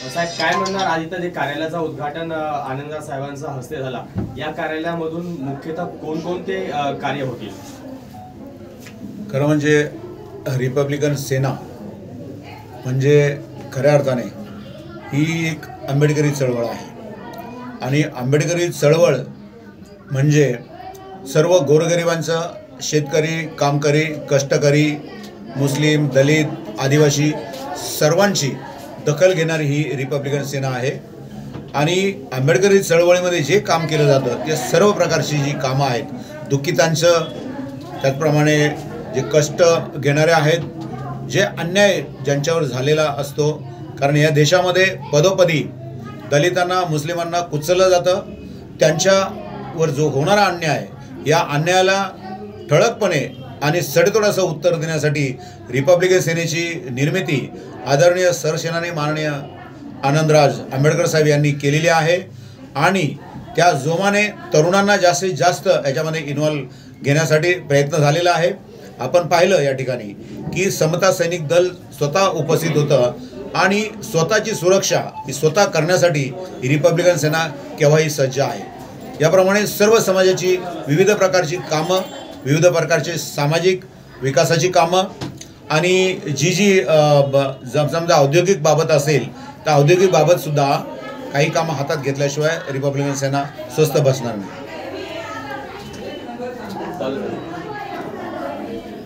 साहेब काय म्हणणार, आज इथं जे कार्यालयाचं उद्घाटन आनंदराज साहेबांच्या हस्ते झाला, या कार्यालयामधून मुख्यतः कोणकोणते कार्य होतील? खरं म्हणजे रिपब्लिकन सेना म्हणजे खऱ्या अर्थाने ही एक आंबेडकरी चळवळ आहे आणि आंबेडकरी चळवळ म्हणजे सर्व गोरगरिबांचं, शेतकरी, कामकरी, कष्टकरी, मुस्लिम, दलित, आदिवासी सर्वांची दखल घेणारी ही रिपब्लिकन सेना आहे। आणि आंबेडकरी चळवळीमध्ये जे काम केलं जातं ते सर्व प्रकारची जी कामं आहेत, दुःखितांचं, त्याचप्रमाणे जे कष्ट घेणारे आहेत, जे अन्याय ज्यांच्यावर झालेला असतो, कारण या देशामध्ये पदोपदी दलितांना, मुस्लिमांना कुचललं जातं, त्यांच्यावर जो होणारा अन्याय, या अन्यायाला ठळकपणे आणि सडेतोड असं उत्तर देण्यासाठी रिपब्लिकन सेनेची निर्मिती आदरणीय सरसेनानी माननीय आनंदराज आंबेडकर साहेब यांनी केलेली आहे। आणि त्या जोमाने तरुणांना जास्तीत जास्त याच्यामध्ये इन्व्हॉल्व घेण्यासाठी प्रयत्न झालेला आहे। आपण पाहिलं या ठिकाणी की समता सैनिक दल स्वतः उपस्थित होतं आणि स्वतःची सुरक्षा ही स्वतः करण्यासाठी रिपब्लिकन सेना केव्हाही सज्ज आहे। याप्रमाणे सर्व समाजाची विविध प्रकारची कामं, विविध प्रकारचे सामाजिक विकासाची कामं आणि जी समजा औद्योगिक बाबत असेल तर औद्योगिक बाबतसुद्धा काही कामं हातात घेतल्याशिवाय रिपब्लिकन सेना स्वस्थ बसणार नाही।